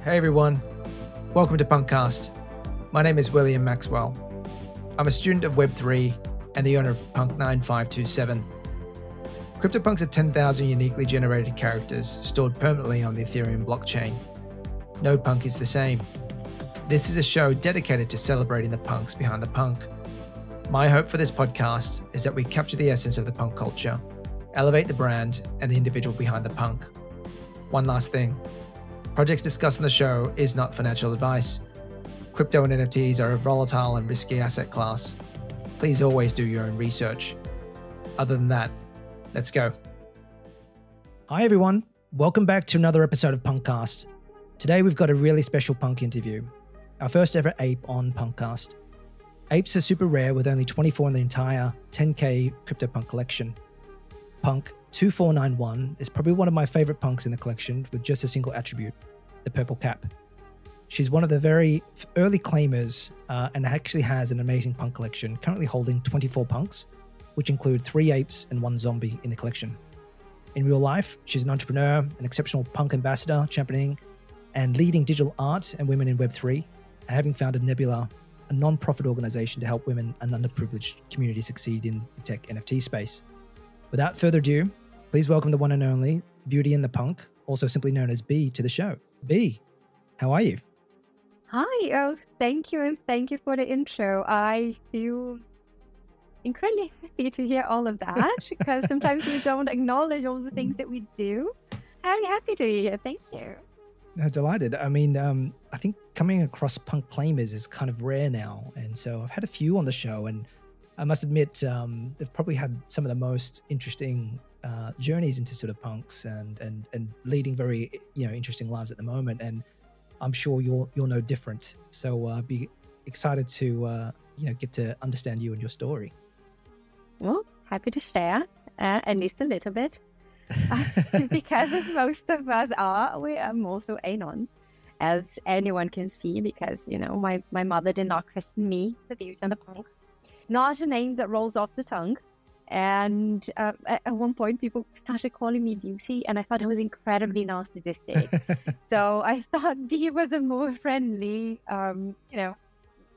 Hey everyone, welcome to PunkCast. My name is William Maxwell. I'm a student of Web3 and the owner of Punk 9527. Cryptopunks are 10,000 uniquely generated characters stored permanently on the Ethereum blockchain. No punk is the same. This is a show dedicated to celebrating the punks behind the punk. My hope for this podcast is that we capture the essence of the punk culture, elevate the brand and the individual behind the punk. One last thing. Projects discussed on the show is not financial advice. Crypto and NFTs are a volatile and risky asset class. Please always do your own research. Other than that, let's go. Hi everyone, welcome back to another episode of PunkCast. Today we've got a really special punk interview. Our first ever ape on PunkCast. Apes are super rare with only 24 in the entire 10k Cryptopunk collection. Punk 2491 is probably one of my favorite punks in the collection with just a single attribute, the purple cap. She's one of the very early claimers and actually has an amazing punk collection, currently holding 24 punks, which include 3 apes and 1 zombie in the collection. In real life, she's an entrepreneur, an exceptional punk ambassador, championing and leading digital art and women in Web3, and having founded Nebula, a non-profit organization to help women and underprivileged communities succeed in the tech NFT space. Without further ado, please welcome the one and only Beauty and the Punk, also simply known as B, to the show. B, how are you? Hi, thank you, and thank you for the intro. I feel incredibly happy to hear all of that because sometimes we don't acknowledge all the things that we do. I'm happy to be here. Thank you. Delighted. I mean, I think coming across punk claimers is kind of rare now. And so I've had a few on the show, and I must admit, they've probably had some of the most interesting journeys into sort of punks and leading very, interesting lives at the moment. And I'm sure you're no different. So I'd be excited to, get to understand you and your story. Well, happy to share, at least a little bit. Because as most of us are, I'm also anon, as anyone can see, because, my mother did not christen me the Beauty and the Punk. Not a name that rolls off the tongue. And at one point, people started calling me Beauty, and I thought it was incredibly narcissistic. So I thought B was a more friendly,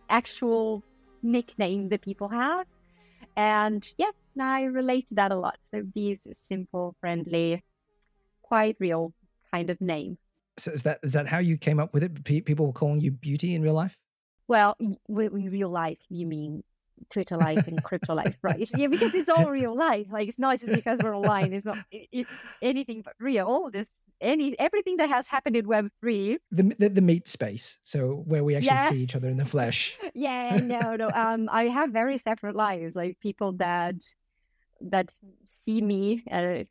actual nickname that people have. And yeah, I relate to that a lot. So B is just simple, friendly, quite real kind of name. So is that how you came up with it? People were calling you Beauty in real life? Well, in real life, you mean Twitter life and crypto life, right? Yeah, because it's all real life. Like, it's not just because we're online. It's anything but real. Everything that has happened in Web3. The meat space. So where we actually see each other in the flesh. Yeah, no. I have very separate lives. Like, people that see me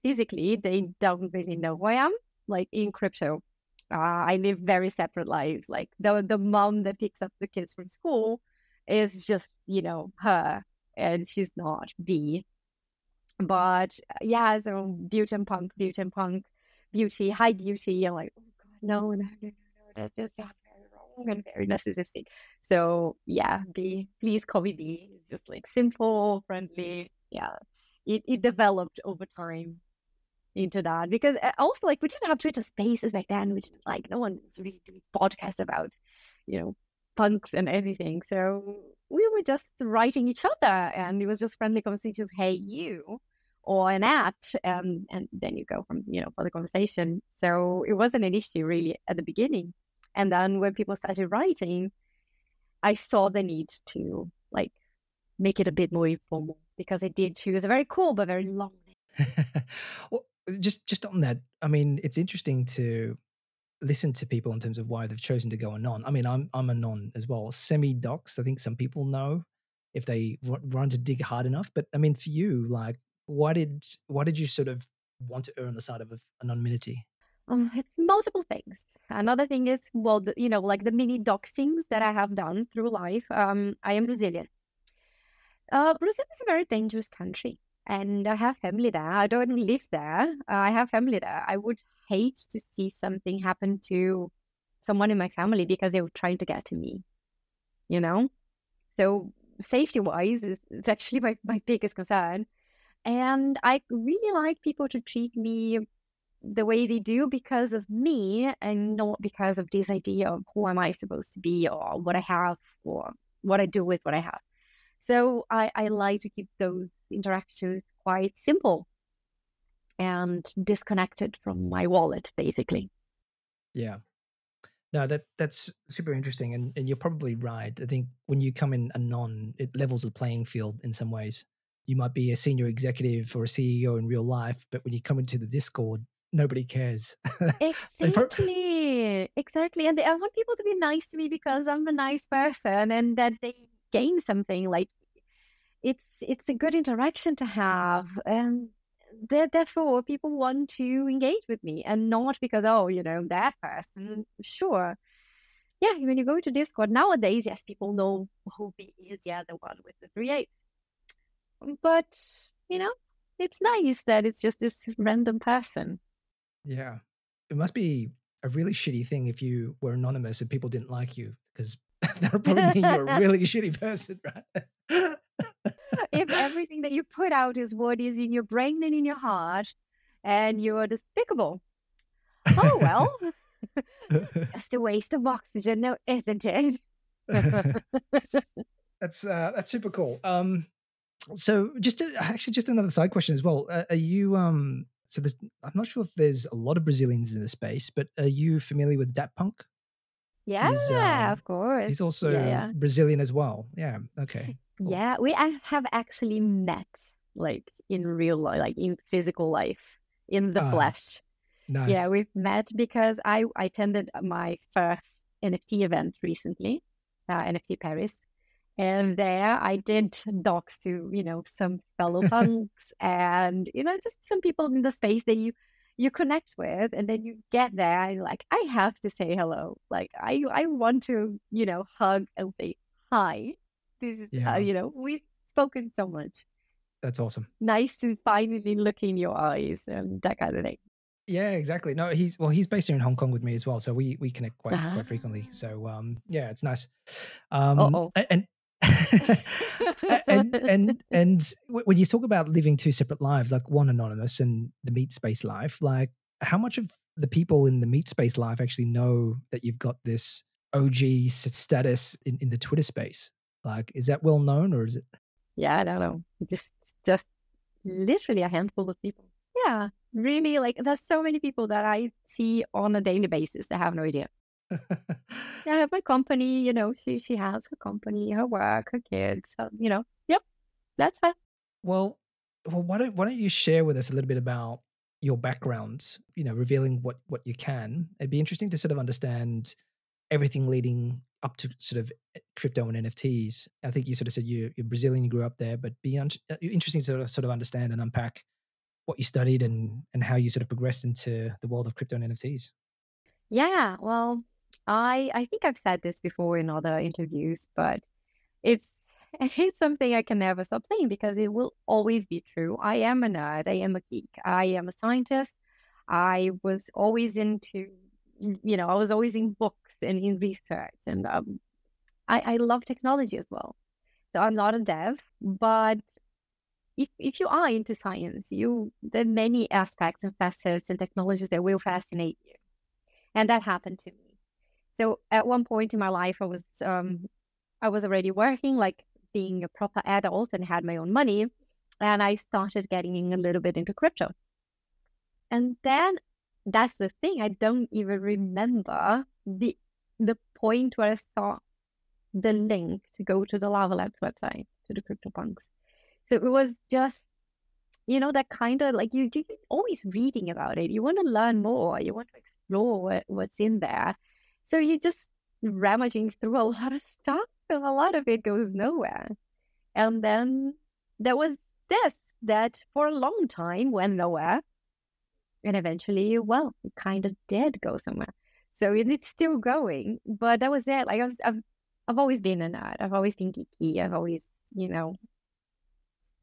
physically, they don't really know who I am. Like, in crypto, I live very separate lives. Like, the mom that picks up the kids from school is just, her, and she's not B. But yeah, so Beauty and Punk, Beauty, hi Beauty. I'm like, oh God, no, that just sounds very wrong and very narcissistic. So yeah, B, please call me B. It's just like simple, friendly. Yeah, it developed over time into that, because also, like, we didn't have Twitter Spaces back then, which, like, no one was really doing podcasts about, punks and everything. So we were just writing each other, and it was just friendly conversations. Hey, you, or an at, and then you go from, for the conversation. So it wasn't an issue really at the beginning. And then when people started writing, I saw the need to, like, make it a bit more informal, because I did choose a very cool but very long name. Well, just on that, I mean, it's interesting to listen to people in terms of why they've chosen to go anon. I mean, I'm a non as well, semi-doxed. I think some people know if they run to dig hard enough. But I mean, for you, like, why did you sort of want to err on the side of anonymity? It's multiple things. Another thing is, well, like the mini doxings that I have done through life. I am Brazilian. Brazil is a very dangerous country, and I have family there. I don't live there. I have family there. I would hate to see something happen to someone in my family because they were trying to get to me, So safety-wise, it's actually my biggest concern. And I really like people to treat me the way they do because of me and not because of this idea of who am I supposed to be or what I have or what I do with what I have. So I like to keep those interactions quite simple and disconnected from my wallet, basically. Yeah. No, that's super interesting, and you're probably right. I think when you come in anon, it levels the playing field in some ways. You might be a senior executive or a CEO in real life, but when you come into the Discord, nobody cares. Exactly. And I want people to be nice to me because I'm a nice person, and that they gain something. Like it's a good interaction to have, and therefore people want to engage with me, and not because that person. Sure, yeah. When you go to Discord nowadays, yes, people know who he is. Yeah, the one with the 3 apes. But it's nice that it's just this random person. Yeah, it must be a really shitty thing if you were anonymous and people didn't like you, because that would probably mean you're a really shitty person, right? If everything that you put out is what is in your brain and in your heart, and you're despicable, oh well, just a waste of oxygen, no, isn't it? That's super cool. So just another side question as well. Are you so there's, I'm not sure if there's a lot of Brazilians in the space, but are you familiar with DOPP? Yeah, of course. He's also Brazilian as well. Yeah. Okay. Cool. Yeah, I have actually met like in real life, like in physical life, in the flesh. Nice. Yeah, we've met because I attended my first NFT event recently, NFT Paris. And there I did talks to, some fellow punks and, just some people in the space that you connect with. And then you get there and like, I have to say hello. Like, I want to, hug and say, hi. This is, we've spoken so much. That's awesome. Nice to finally look in your eyes and that kind of thing. Yeah, exactly. No, he's based here in Hong Kong with me as well. So we connect quite frequently. So, yeah, it's nice. And when you talk about living two separate lives, like one anonymous and the meat space life, like how much of the people in the meat space life actually know that you've got this OG status in the Twitter space? Like, is that well known, or is it? Yeah, I don't know. Just literally a handful of people. Yeah, really. Like, there's so many people that I see on a daily basis. I have no idea. I have my company, she has her company, her work, her kids, yep, that's her. Well, why don't you share with us a little bit about your background, revealing what you can. It'd be interesting to sort of understand everything leading up to sort of crypto and NFTs. I think you sort of said you're Brazilian, you grew up there, but interesting to sort of understand and unpack what you studied and how you sort of progressed into the world of crypto and NFTs. Yeah, well, I think I've said this before in other interviews, but it's something I can never stop saying because it will always be true. I am a nerd. I am a geek. I am a scientist. I was always into, I was always in books and in research, and I love technology as well. So I'm not a dev, but if you are into science, there are many aspects and facets and technologies that will fascinate you, and that happened to me. So at one point in my life, I was already working, like being a proper adult, and had my own money, and I started getting a little bit into crypto. And then that's the thing, I don't even remember the point where I saw the link to go to the Lava Labs website, to the Cryptopunks. So it was just, that kind of like you're always reading about it. You want to learn more. You want to explore what's in there. So you're just rummaging through a lot of stuff, and a lot of it goes nowhere. And then there was this that for a long time went nowhere. And eventually, well, it kind of did go somewhere. So it's still going, but that was it. Like I've always been a nerd. I've always been geeky. I've always,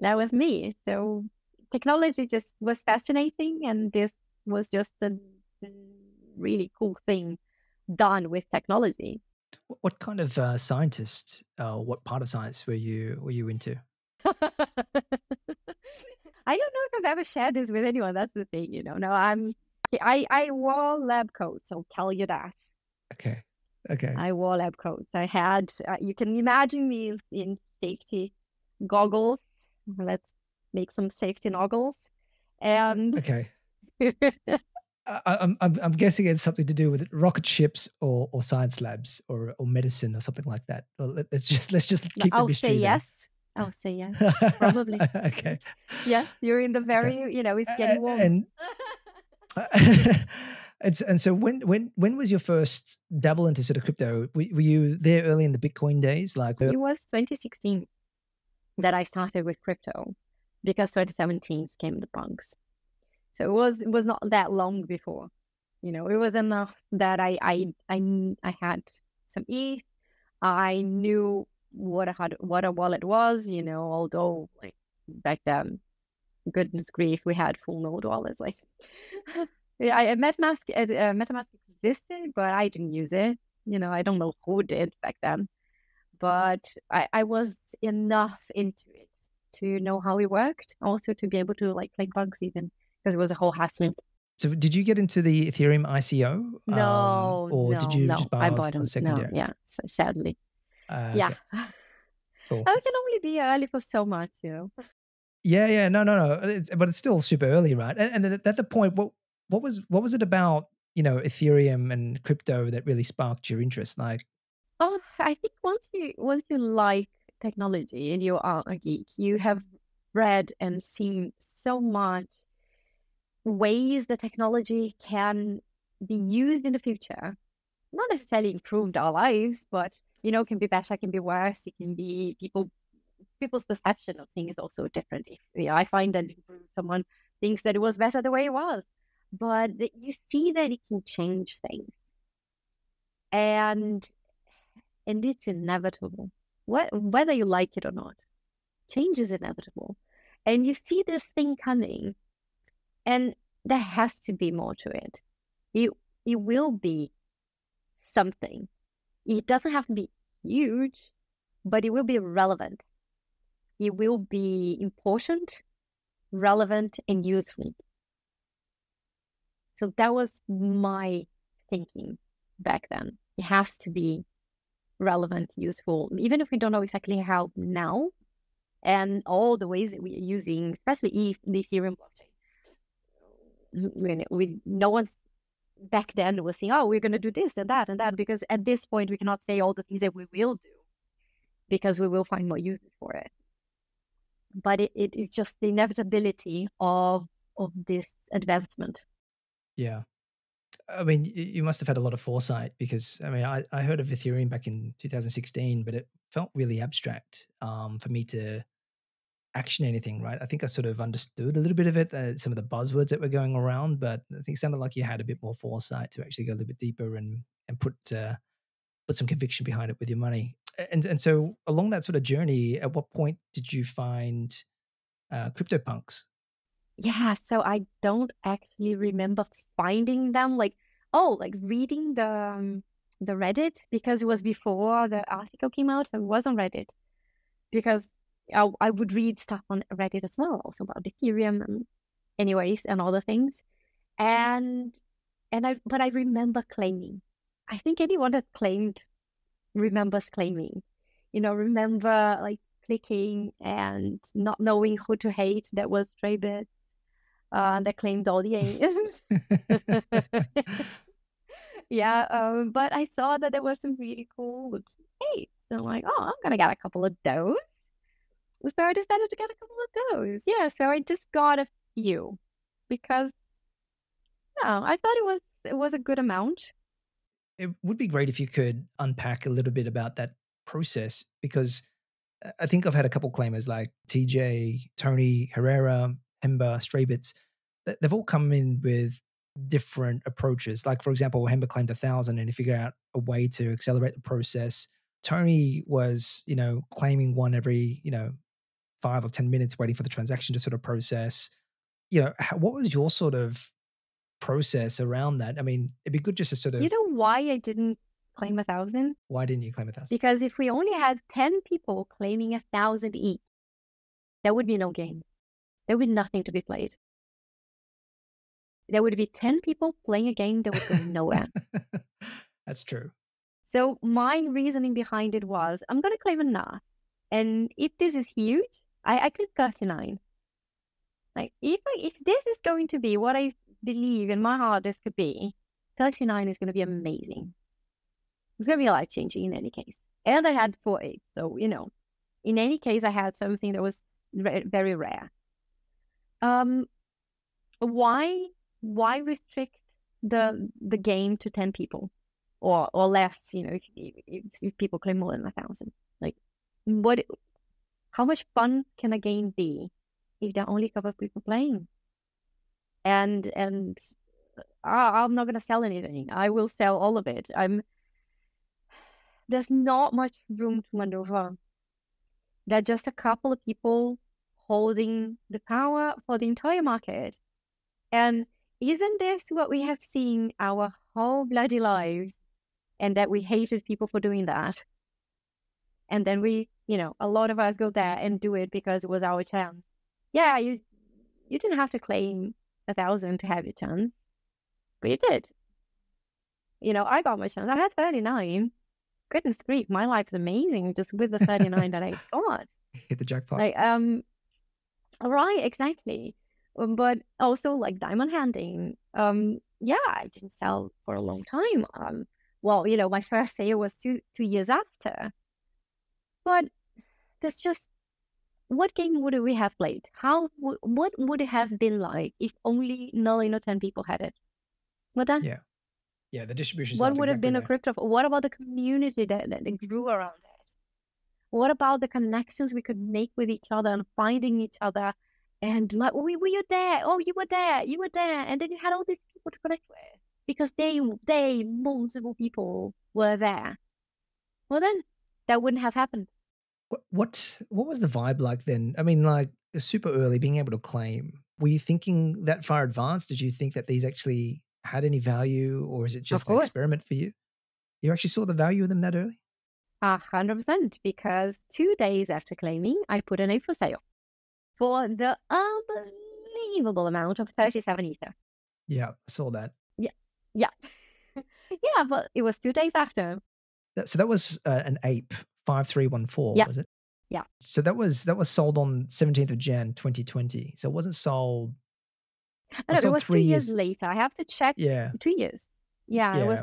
that was me. So technology just was fascinating, and this was just a really cool thing done with technology. What kind of scientist? What part of science were you into? I don't know if I've ever shared this with anyone. That's the thing, No, I'm I wore lab coats, I'll tell you that. Okay. Okay. I wore lab coats. I had, you can imagine me in safety goggles. Let's make some safety goggles. And Okay. I'm guessing it's something to do with rocket ships or science labs or medicine or something like that. Well, let's just keep the I'll mystery say there. yes. I'll say yes. Probably. Okay. Yes, you're in the very, it's getting warm. And so when was your first dabble into sort of crypto? Were you there early in the Bitcoin days? Like it was 2016 that I started with crypto, because 2017 came the punks. So it was not that long before. It was enough that I had some ETH. I knew what a wallet was, although like back then, goodness grief, we had full node wallets. Like, MetaMask existed, but I didn't use it. I don't know who did back then, but I was enough into it to know how it worked, also to be able to like play bugs even, because it was a whole hassle. So did you get into the Ethereum ICO? No, did you just buy I bought on secondary? No, yeah, sadly. Yeah. Okay. Cool. I can only be early for so much, Yeah. No. But it's still super early, right? And at the point, what was it about, Ethereum and crypto that really sparked your interest? Like, oh, I think once you like technology and you are a geek, you have read and seen so much ways that technology can be used in the future. Not necessarily improved our lives, but can be better, can be worse. It can be people's perception of things is also different. If I find that someone thinks that it was better the way it was, but you see that it can change things, and it's inevitable. Whether you like it or not, change is inevitable, and you see this thing coming, and there has to be more to it. It will be something. It doesn't have to be huge, but it will be relevant. It will be important, relevant, and useful. So that was my thinking back then. It has to be relevant, useful, even if we don't know exactly how now, and all the ways that we are using, especially the Ethereum blockchain. No one's back then was saying, oh, we're going to do this and that, because at this point we cannot say all the things that we will do, because we will find more uses for it. But it is just the inevitability of this advancement. Yeah. I mean, you must have had a lot of foresight, because I mean, I heard of Ethereum back in 2016, but it felt really abstract for me to action anything, right? I think I sort of understood a little bit of it, some of the buzzwords that were going around, but I think it sounded like you had a bit more foresight to actually go a little bit deeper and put some conviction behind it with your money. And so along that sort of journey, at what point did you find Cryptopunks? Yeah, so I don't actually remember finding them, like reading the Reddit, because it was before the article came out, so it was on Reddit, because I would read stuff on Reddit as well, also about Ethereum and other things, but I remember claiming. I think anyone that claimed remembers claiming. Remember like clicking and not knowing who to hate. That was Stray Bits. That claimed all the apes. Yeah, but I saw that there were some really cool apes. So I'm like, oh, I'm gonna get a couple of those. So I decided to get a couple of those. Yeah, so I just got a few because I thought it was a good amount. It would be great if you could unpack a little bit about that process, because I think I've had a couple claimers like TJ, Tony, Herrera, Hemba, Straybits. They've all come in with different approaches. Like, for example, Hemba claimed 1,000 and he figured out a way to accelerate the process. Tony was, claiming one every, 5 or 10 minutes, waiting for the transaction to sort of process. What was your sort of process around that? I mean, it'd be good just to sort of... You know why I didn't claim 1,000? Why didn't you claim 1,000? Because if we only had 10 people claiming 1,000 each, there would be no game. There would be nothing to be played. there would be 10 people playing a game that would go nowhere. That's true. So my reasoning behind it was, I'm going to claim enough. And if this is huge, I click 39. Like, if this is going to be what I believe in my heart this could be, 39 is going to be amazing. It's going to be life-changing in any case. And I had 4 apes. So, you know, in any case, I had something that was very rare. Why restrict the game to 10 people or less? You know, if people claim more than 1,000, like how much fun can a game be if there are only a couple of people playing? And I'm not gonna sell anything. I will sell all of it. There's not much room to maneuver. There are just a couple of people holding the power for the entire market. And isn't this what we have seen our whole bloody lives? And that we hated people for doing that. And then we, you know, a lot of us go there and do it because it was our chance. Yeah, you didn't have to claim 1,000 to have your chance, but you did. You know, I got my chance. I had 39. Goodness grief, my life's amazing just with the 39 that I got. Hit the jackpot. Like, right, exactly. But also like diamond hunting. Yeah, I didn't sell for a long time. Well, you know, my first sale was two years after. But that's just, what game would we have played? What would it have been like if only 9 or 10 people had it? What then? Yeah, the distribution. What would have been a crypto? What about the community that grew around it? What about the connections we could make with each other and finding each other? And like, were you there? Oh, you were there. You were there. And then you had all these people to connect with because multiple people were there. Well, then that wouldn't have happened. What was the vibe like then? I mean, like super early, being able to claim. Were you thinking that far advanced? Did you think that these actually had any value, or is it just an experiment for you? You actually saw the value of them that early? 100%, because 2 days after claiming, I put an ape for sale for the unbelievable amount of 37 Ether. Yeah, I saw that. Yeah. Yeah, but it was 2 days after. So that was an ape 5314, was it? Yeah. So that was sold on 17th of Jan 2020. So it wasn't sold. No, it was 3 years later. I have to check. Yeah. 2 years. Yeah, it was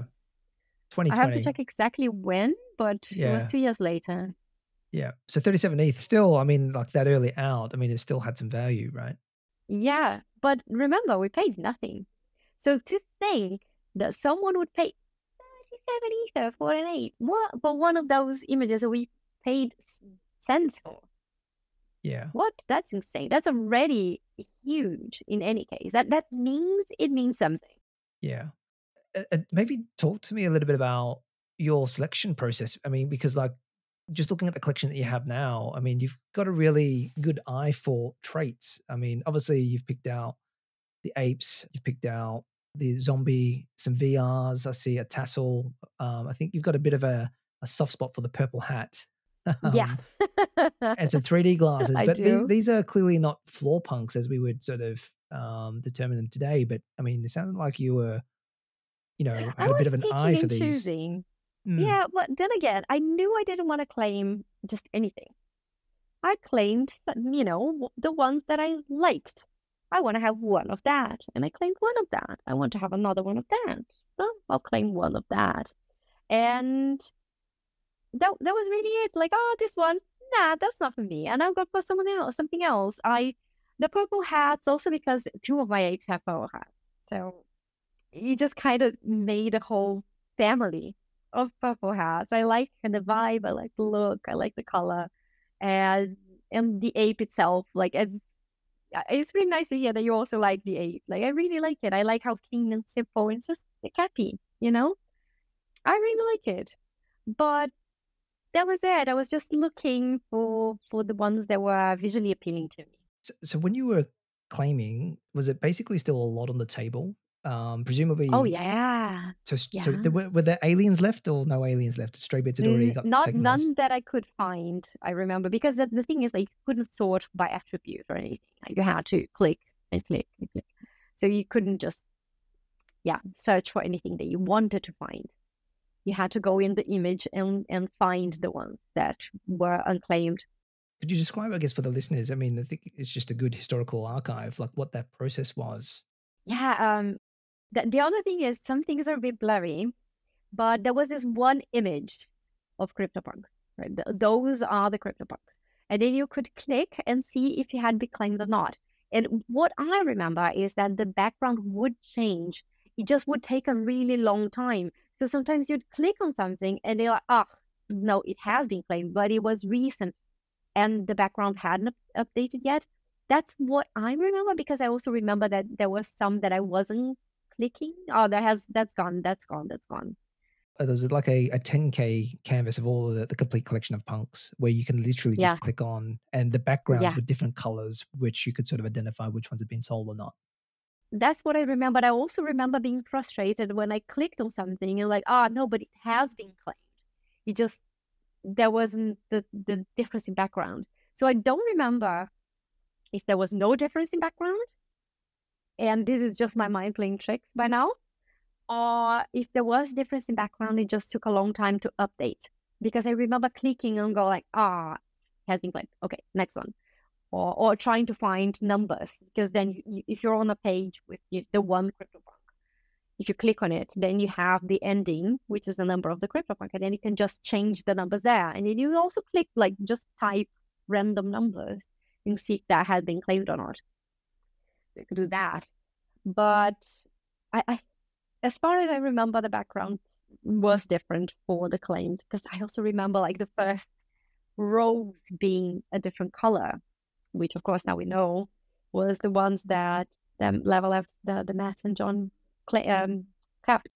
2020. I have to check exactly when, but it was 2 years later. Yeah. So 37 ETH still, I mean, like that early out, I mean, it still had some value, right? Yeah. But remember, we paid nothing. So to think that someone would pay 37 Ether for an ape, for one of those images that we paid cents for. Yeah. What? That's insane. That's already huge in any case. That means it means something. Yeah. Maybe talk to me a little bit about your selection process. I mean, because like just looking at the collection that you have now, I mean, you've got a really good eye for traits. I mean, obviously you've picked out the apes, you've picked out the zombie, some VRs. I see a tassel. I think you've got a bit of a soft spot for the purple hat. Yeah. And some 3D glasses. But these are clearly not floor punks as we would sort of determine them today. But I mean, it sounded like you were, you know, had a bit of an eye for these. Choosing. Yeah, but then again, I knew I didn't want to claim just anything. I claimed, you know, the ones that I liked. I want to have one of that. And I claimed one of that. I want to have another one of that. Well, I'll claim one of that. And that was really it. Like, oh, this one, nah, that's not for me. And I'll go for something else. The purple hats, also because 2 of my apes have purple hats. So it just kind of made a whole family of purple hats. I like the vibe, I like the look, I like the color. And the ape itself, like it's really nice to hear that you also like the ape. Like I really like it. I like how clean and simple and just happy, you know? I really like it. But that was it. I was just looking for the ones that were visually appealing to me. So when you were claiming, was it basically still a lot on the table? Presumably. Oh yeah. So were there aliens left or no aliens left? Stray bits had already got taken. None that I could find. I remember because the thing is, like, you couldn't sort by attribute or anything. Like, you had to click and click and click. So you couldn't just search for anything that you wanted to find. You had to go in the image and find the ones that were unclaimed. Could you describe, I guess, for the listeners? I mean, I think it's just a good historical archive, like what that process was. Yeah. The other thing is some things are a bit blurry, but there was this one image of CryptoPunks. Right? Those are the CryptoPunks. And then you could click and see if you had been claimed or not. And what I remember is that the background would change. It just would take a really long time. So sometimes you'd click on something and they're like, no, it has been claimed, but it was recent and the background hadn't updated yet. That's what I remember, because I also remember that there was some that I wasn't clicking. Oh, that's gone. There's like a 10K canvas of all of the complete collection of punks where you can literally just click on, and the backgrounds with different colors, which you could sort of identify which ones have been sold or not. That's what I remember. But I also remember being frustrated when I clicked on something and like, no, but it has been claimed. It just, there wasn't the difference in background. So I don't remember if there was no difference in background, and this is just my mind playing tricks by now, or if there was difference in background, it just took a long time to update. Because I remember clicking and go like, has been claimed. Okay, next one. Or trying to find numbers, because then if you're on a page with the one CryptoPunk, if you click on it, then you have the ending, which is the number of the CryptoPunk, and then you can just change the numbers there. And then you also click, like, just type random numbers and see if that had been claimed or not. You could do that. But I as far as I remember, the background was different for the claimed, because I also remember like the first rows being a different color, which of course now we know was the ones that Level F, the Matt and John kept.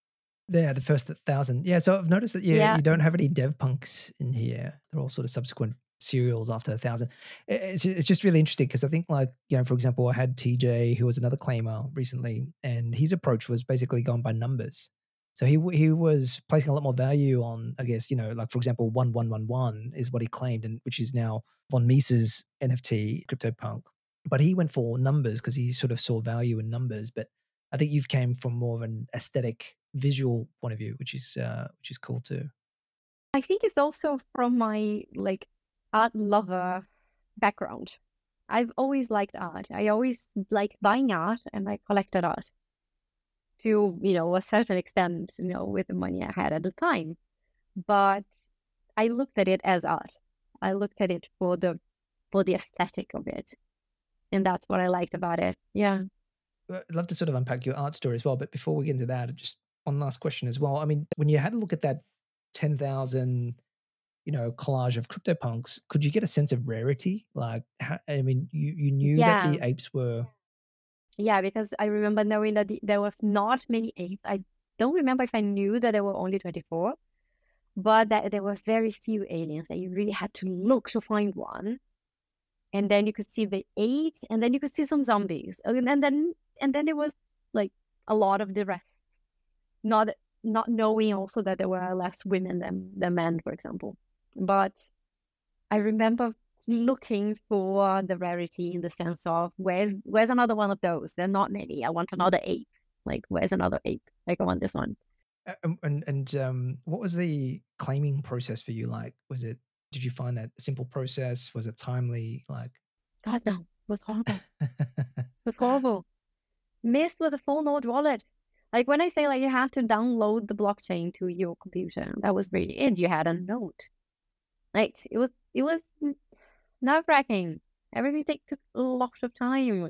Yeah, the first 1,000. Yeah, so I've noticed that you don't have any dev punks in here. They're all sort of subsequent serials after 1,000. It's just really interesting because I think, like, for example, I had TJ, who was another claimer recently, and his approach was basically going by numbers. So he was placing a lot more value on, I guess, like, for example, 1111 is what he claimed, and which is now Von Mises NFT Cryptopunk. But he went for numbers because he sort of saw value in numbers. But I think you've came from more of an aesthetic, visual point of view, which is cool too. I think it's also from my like art lover background. I've always liked art. I always liked buying art, and I collected art to a certain extent, with the money I had at the time. But I looked at it as art. I looked at it for the aesthetic of it, and that's what I liked about it. Yeah. I'd love to sort of unpack your art story as well, but before we get into that, just one last question as well. I mean, when you had a look at that 10,000, collage of CryptoPunks, could you get a sense of rarity? Like, I mean, you knew that the apes were. Yeah, because I remember knowing that there were not many apes. I don't remember if I knew that there were only 24, but that there was very few aliens, that you really had to look to find one. And then you could see the apes, and then you could see some zombies. And then there was like a lot of the rest. Not knowing also that there were less women than men, for example. But I remember looking for the rarity in the sense of where's another one of those? There are not many. I want another ape. Like, where's another ape? Like, I want this one. And what was the claiming process for you like? Did you find that a simple process? Was it timely? Like, God, no, it was horrible. It was horrible. Mist was a full node wallet. Like, when I say like you have to download the blockchain to your computer, that was really it. You had a node. Like, it was nerve-wracking. Everything took a lot of time.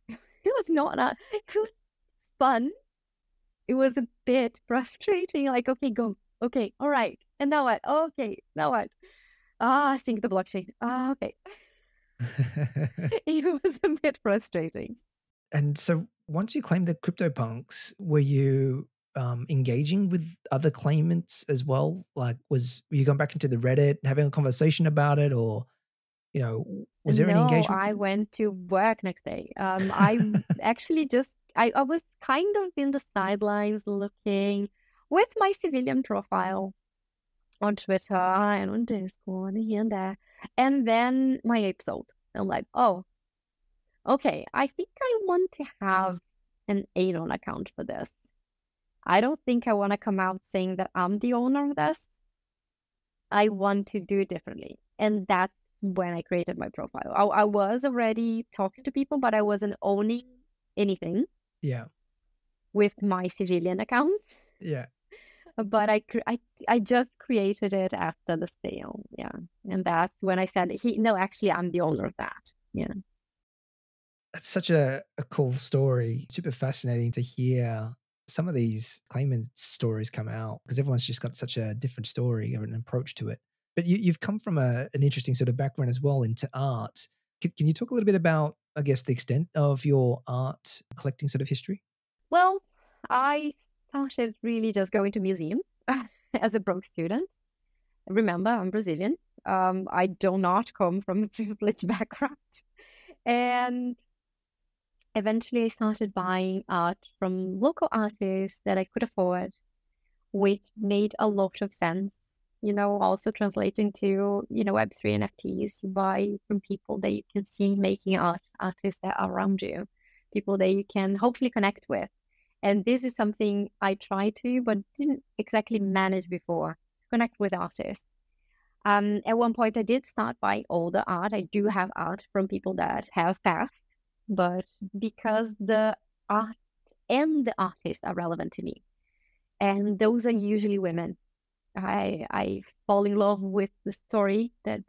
It was not it was fun. It was a bit frustrating. Like, okay, go. Okay, all right. And now what? Okay, now what? Sync the blockchain. Okay. It was a bit frustrating. And so once you claimed the CryptoPunks, were you engaging with other claimants as well? Like, were you going back into the Reddit, having a conversation about it, or was there any engagement? No, I went to work next day. I actually I was kind of in the sidelines looking with my civilian profile on Twitter and on Discord and here and there. And then my ape sold. I'm like, oh, okay, I think I want to have an Anon account for this. I don't think I want to come out saying that I'm the owner of this. I want to do it differently. And that's when I created my profile. I was already talking to people, but I wasn't owning anything Yeah. with my civilian account. Yeah. But I just created it after the sale. Yeah. And that's when I said, no, actually, I'm the owner of that. Yeah. That's such a cool story. Super fascinating to hear some of these claimant stories come out because everyone's just got such a different story or an approach to it. But you've come from an interesting sort of background as well into art. Can you talk a little bit about, I guess, the extent of your art collecting sort of history? Well, I started really just going to museums as a broke student. Remember, I'm Brazilian. I do not come from a privileged background. And eventually I started buying art from local artists that I could afford, which made a lot of sense. Also translating to, Web3 NFTs. You buy from people that you can see making art, artists that are around you, people that you can hopefully connect with. And this is something I tried to, but didn't exactly manage before, connect with artists. At one point, I did start buying older art. I do have art from people that have passed, but because the art and the artist are relevant to me, and those are usually women, I fall in love with the story that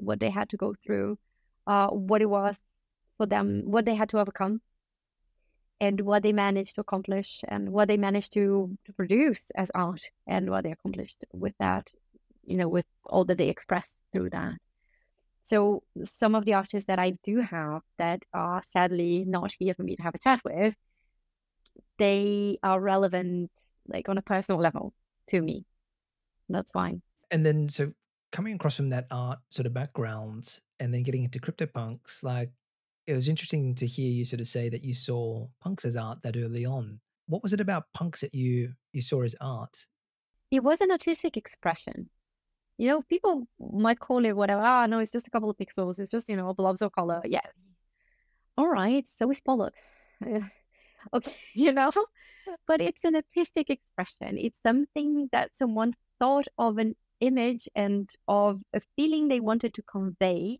what they had to go through, what it was for them, what they had to overcome, and what they managed to accomplish, and what they managed to produce as art, and what they accomplished with that, with all that they expressed through that. So some of the artists that I do have that are sadly not here for me to have a chat with, they are relevant, like on a personal level to me. That's fine. And then, so coming across from that art sort of background and then getting into CryptoPunks, like it was interesting to hear you sort of say that you saw punks as art that early on. What was it about punks that you saw as art? It was an artistic expression. People might call it whatever. No, it's just a couple of pixels. It's just, blobs of color. Yeah. All right. So is Pollock. Okay. But it's an artistic expression. It's something that someone thought of an image and of a feeling they wanted to convey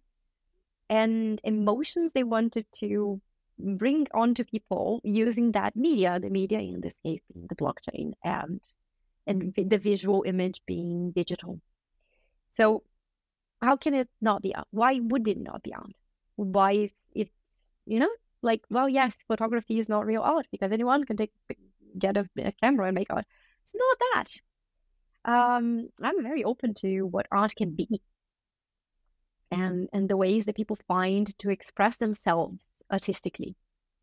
and emotions they wanted to bring onto people using that media, the media in this case being the blockchain and the visual image being digital. So how can it not be art? Why would it not be art? Why is it, well, yes, photography is not real art because anyone can get a camera and make art. It's not that. I'm very open to what art can be and the ways that people find to express themselves artistically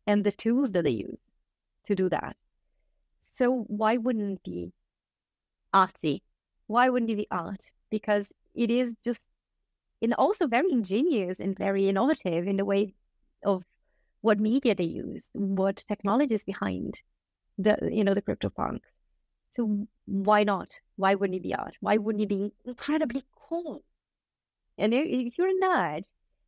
and the tools that they use to do that. So why wouldn't it be artsy? Why wouldn't it be art? Because it is just, and also very ingenious and very innovative in the way of what media they use, what technology is behind the CryptoPunks. So why not? Why wouldn't it be art? Why wouldn't it be incredibly cool? And if you're a nerd,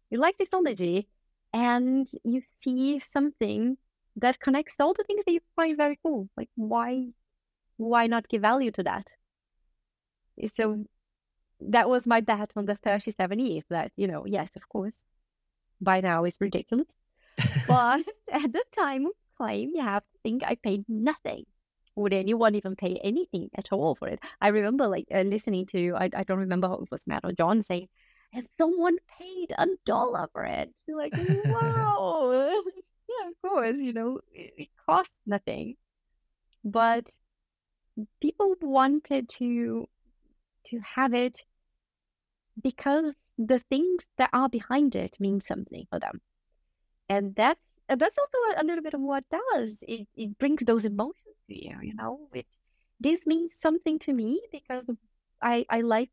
you like technology, and you see something that connects all the things that you find very cool, like why not give value to that? So that was my bet on the 37 ETH that, yes, of course, by now it's ridiculous. But at the time of claim, you have to think I paid nothing. Would anyone even pay anything at all for it? I remember listening to, I don't remember who it was, Matt or John, saying, and someone paid $1 for it. You're like, wow. Yeah, of course, it costs nothing. But people wanted to have it because the things that are behind it mean something for them. And that's also a little bit of what does. It brings those emotions to you, this means something to me because I like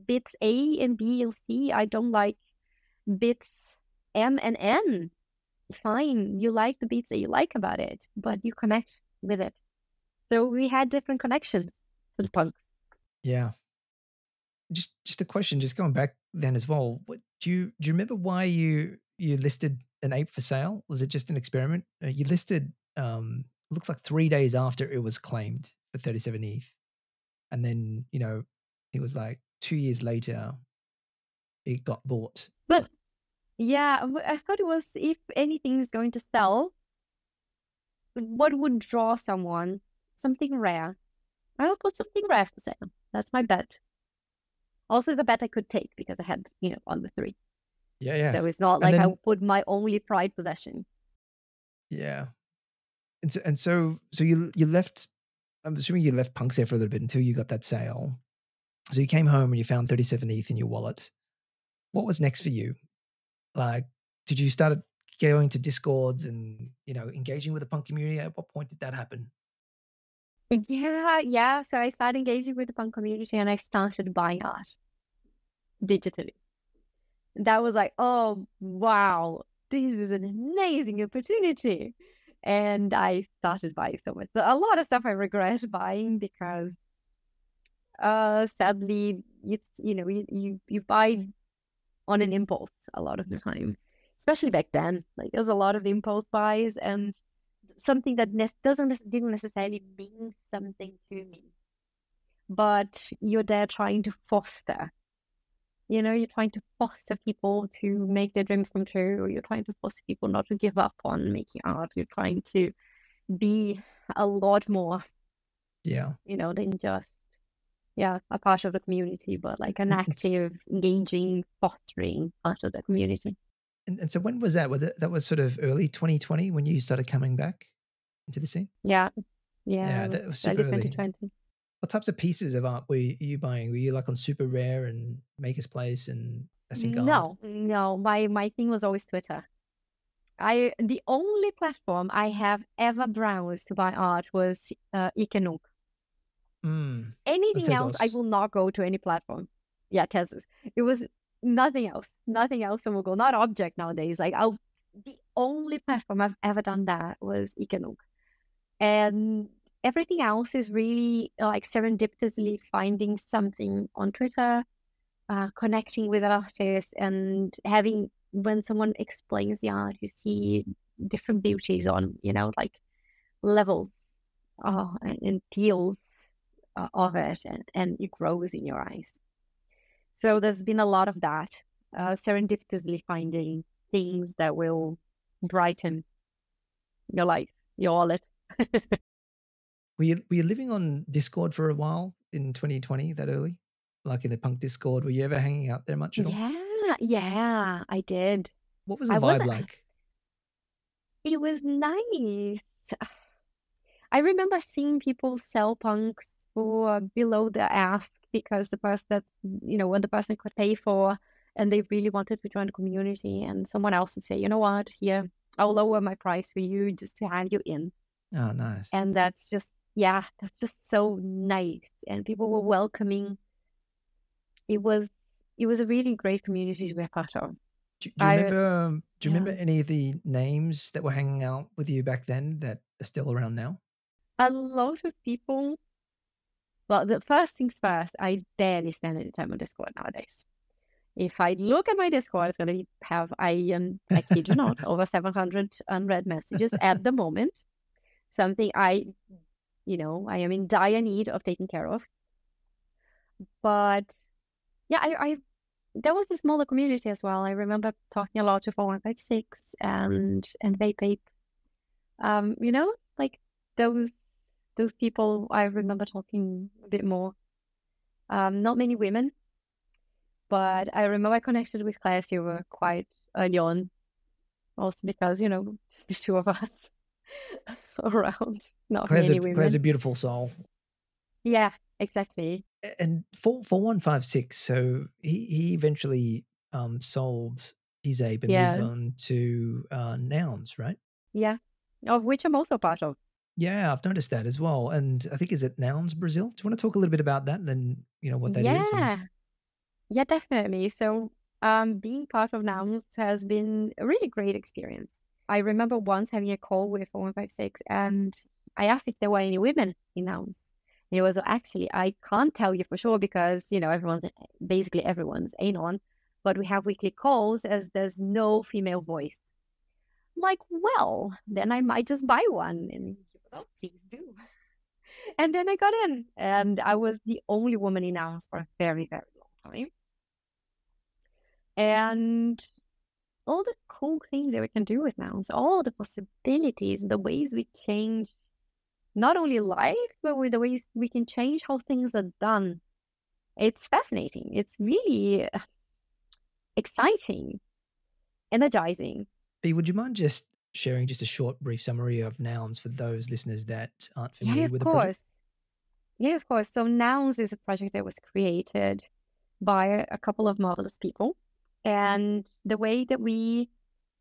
bits A and B and C. I don't like bits M and N. Fine, you like the bits that you like about it, but you connect with it. So we had different connections to the punks. Yeah. Just a question, just going back then as well. What do you remember why you listed an ape for sale? Was it just an experiment? You listed looks like 3 days after it was claimed for 37 ETH. And then, it was like 2 years later, it got bought. But yeah, I thought it was, if anything is going to sell, what would draw someone? Something rare. I will put something rare for sale. That's my bet. Also, the bet I could take because I had, on the 3. Yeah. So it's not like I put my only prized possession. Yeah. And so you left, I'm assuming you left Punks there for a little bit until you got that sale. So you came home and you found 37 ETH in your wallet. What was next for you? Like, did you start going to Discords and, engaging with the punk community? At what point did that happen? Yeah. So I started engaging with the punk community and I started buying art digitally. That was like, oh, wow, this is an amazing opportunity. And I started buying so much. So a lot of stuff I regret buying because sadly, it's, you buy on an impulse a lot of the time, especially back then. Like there's a lot of impulse buys and something that didn't necessarily mean something to me, but you're there trying to foster. You're trying to foster people to make their dreams come true. You're trying to foster people not to give up on making art. You're trying to be a lot more, than just, a part of the community, but like an active, engaging, fostering part of the community. And so when was that? That was sort of early 2020 when you started coming back into the scene? Yeah, that was super early 2020. What types of pieces of art were you buying? Were you like on Super Rare and Maker's Place and No. My thing was always Twitter. The only platform I have ever browsed to buy art was Ikenuk. Anything else, I will not go to any platform. Yeah, Tezos. It was nothing else. Nothing else I will go. Not Object nowadays. Like the only platform I've ever done that was Ikenuk. And everything else is really like serendipitously finding something on Twitter, connecting with an artist, and having, when someone explains the art, you see different beauties on, like levels and feels of it, and it grows in your eyes. So there's been a lot of that, serendipitously finding things that will brighten your life, your wallet. Were you living on Discord for a while in 2020, that early? Like in the punk Discord? Were you ever hanging out there much at all? Yeah, I did. What was the vibe like? It was nice. I remember seeing people sell punks for below the ask because the person what the person could pay for, and they really wanted to join the community, and someone else would say, you know what, here, I'll lower my price for you just to have you in. Oh, nice. And that's just so nice. And people were welcoming. It was a really great community to be a part of. Do you remember any of the names that were hanging out with you back then that are still around now? A lot of people. Well, the first things first, I barely spend any time on Discord nowadays. If I look at my Discord, it's going to have, I kid you not, over 700 unread messages at the moment. Something I am in dire need of taking care of. But yeah, there was a smaller community as well. I remember talking a lot to 4156 and Vape. Like those people, I remember talking a bit more. Not many women, but I remember I connected with Claire Silver quite early on, also because, just the two of us around, not many women. Claire's a beautiful soul. Yeah, exactly. And 4156, so he eventually sold his ape and moved on to Nouns, right? Yeah, of which I'm also part of. Yeah, I've noticed that as well. And I think, is it Nouns Brazil? Do you want to talk a little bit about that and what that is? Yeah, definitely. So being part of Nouns has been a really great experience. I remember once having a call with 4156 and I asked if there were any women in Nouns. And it was, actually, I can't tell you for sure because, basically everyone's anon, but we have weekly calls as there's no female voice. I'm like, well, then I might just buy one. And he was oh, please do. And then I got in, and I was the only woman in nouns for a very, very long time. And all the cool things that we can do with nouns, all the possibilities, the ways we change not only lives, but with the ways we can change how things are done. It's fascinating. It's really exciting, energizing. B, would you mind just sharing just a short, brief summary of nouns for those listeners that aren't familiar with the project? Yeah, of course. So Nouns is a project that was created by a couple of marvelous people. And the way that we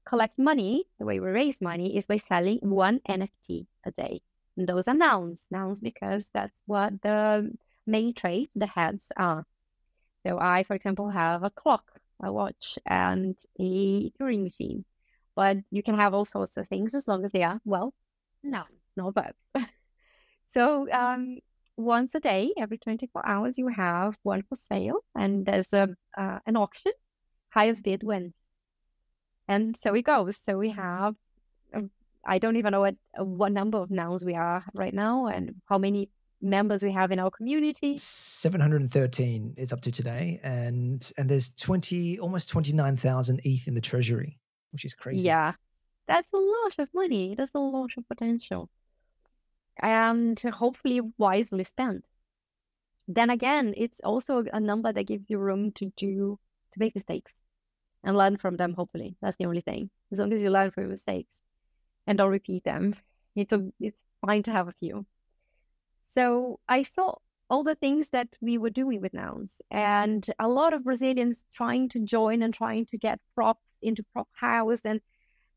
collect money, the way we raise money, is by selling one NFT a day. And those are nouns because that's what the main trade, the heads are. So I, for example, have a clock, a watch, and a Turing machine. But you can have all sorts of things as long as they are, well, nouns, not verbs. So once a day, every 24 hours, you have one for sale, and there's an auction. Highest bid wins. And so it goes. So we have, I don't even know what number of nouns we are right now and how many members we have in our community. 713 is up to today, and there's almost 29,000 ETH in the treasury, which is crazy. Yeah, that's a lot of money. That's a lot of potential, and hopefully wisely spent. Then again, it's also a number that gives you room to make mistakes and learn from them. Hopefully, that's the only thing. As long as you learn from your mistakes and don't repeat them, it's fine to have a few. So I saw all the things that we were doing with nouns, and a lot of Brazilians trying to join and trying to get props into Prop House. And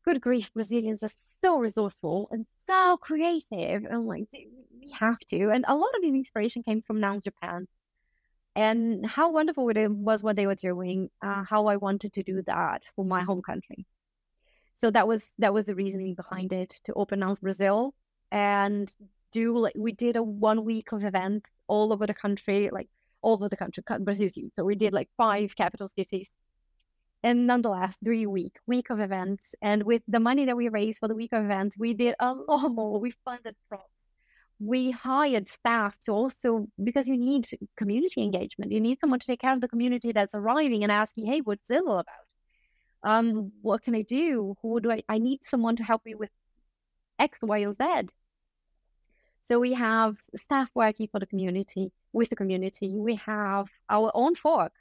good grief, Brazilians are so resourceful and so creative. And like, we have to. And a lot of the inspiration came from Nouns Japan. And how wonderful it was what they were doing, how I wanted to do that for my home country. So that was the reasoning behind it, to open Nouns Brazil and we did a 1 week of events all over the country, Brazil. So we did like 5 capital cities, and nonetheless 3 week of events. And with the money that we raised for the week of events, we did a lot more. We funded props. We hired staff to also, because you need community engagement. You need someone to take care of the community that's arriving and asking, hey, what's Zillow about? What can I do? Who do I need someone to help me with X, Y, or Z. So we have staff working for the community, with the community. We have our own fork,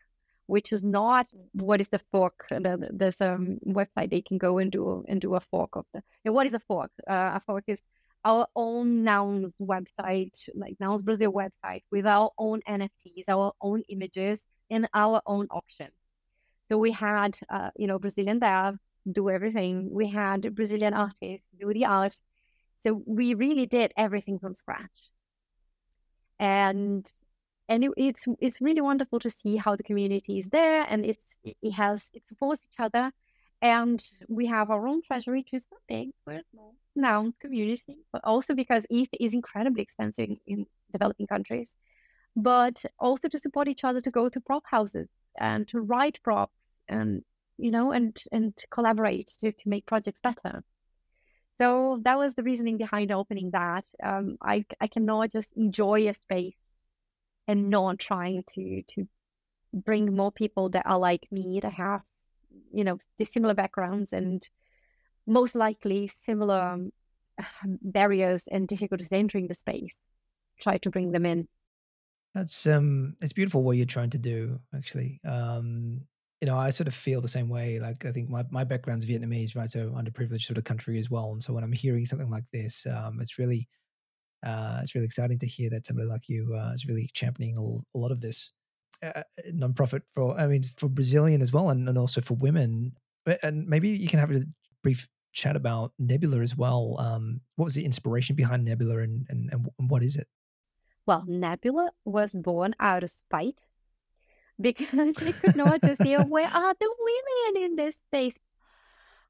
which is not, what is the fork? There's a website they can go and do a fork of what is a fork? A fork is our own Nouns website, like Nouns Brazil website, with our own NFTs, our own images, and our own auction. So we had, Brazilian dev do everything. We had Brazilian artists do the art. So we really did everything from scratch. And it's really wonderful to see how the community is there, and it supports each other. And we have our own treasury, which is not big, we're a small Nouns community, but also because ETH is incredibly expensive in developing countries, but also to support each other, to go to prop houses and to write props and to collaborate to make projects better. So that was the reasoning behind opening that. I cannot just enjoy a space and not trying to bring more people that are like me, that have, the similar backgrounds and most likely similar barriers and difficulties entering the space. Try to bring them in. That's it's beautiful what you're trying to do, actually. I sort of feel the same way. Like, I think my background's Vietnamese, right? So underprivileged sort of country as well. And so when I'm hearing something like this, it's really exciting to hear that somebody like you is really championing a lot of this nonprofit for Brazilian as well, and also for women. And maybe you can have a brief chat about Nebula as well. What was the inspiration behind Nebula, and what is it? Well, Nebula was born out of spite, because we could not just hear, where are the women in this space?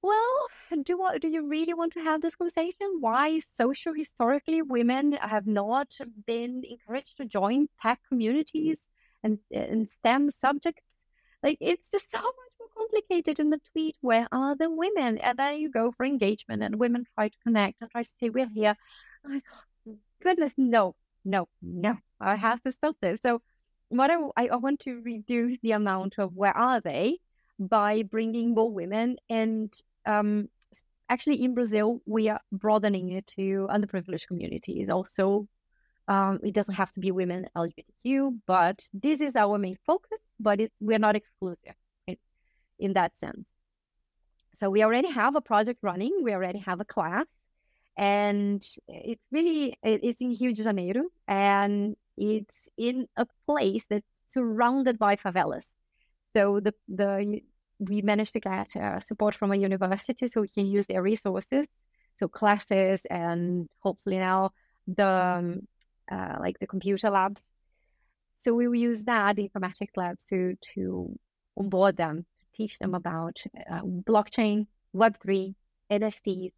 Well, do you really want to have this conversation? Why historically women have not been encouraged to join tech communities and STEM subjects? Like, it's just so much more complicated in the tweet. Where are the women? And then you go for engagement, and women try to connect and try to say, we're here. I thought, goodness, no, no, no, I have to stop this. So what I want to reduce the amount of where are they by bringing more women. And actually in Brazil, we are broadening it to underprivileged communities. Also, it doesn't have to be women, LGBTQ, but this is our main focus, but we're not exclusive in that sense. So we already have a project running. We already have a class, and it's in Rio de Janeiro, and it's in a place that's surrounded by favelas. So we managed to get support from a university, so we can use their resources, so classes, and hopefully now the computer labs. So we will use that, the informatics labs, to onboard them, teach them about blockchain, Web3, NFTs.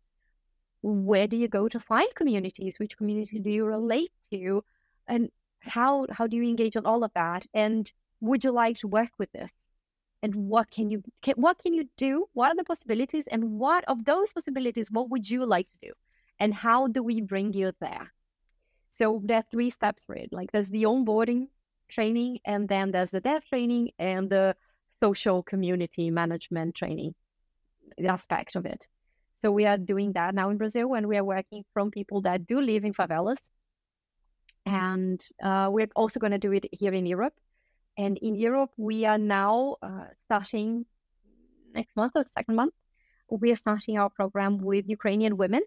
Where do you go to find communities? Which community do you relate to? And how do you engage on all of that? And would you like to work with this? And what can you do? What are the possibilities? And what of those possibilities, what would you like to do? And how do we bring you there? So there are 3 steps for it. Like there's the onboarding training, and then there's the dev training, and the social community management training, the aspect of it. So we are doing that now in Brazil, and we are working from people that do live in favelas. And we're also going to do it here in Europe. And in Europe, we are now starting next month or second month, we are starting our program with Ukrainian women,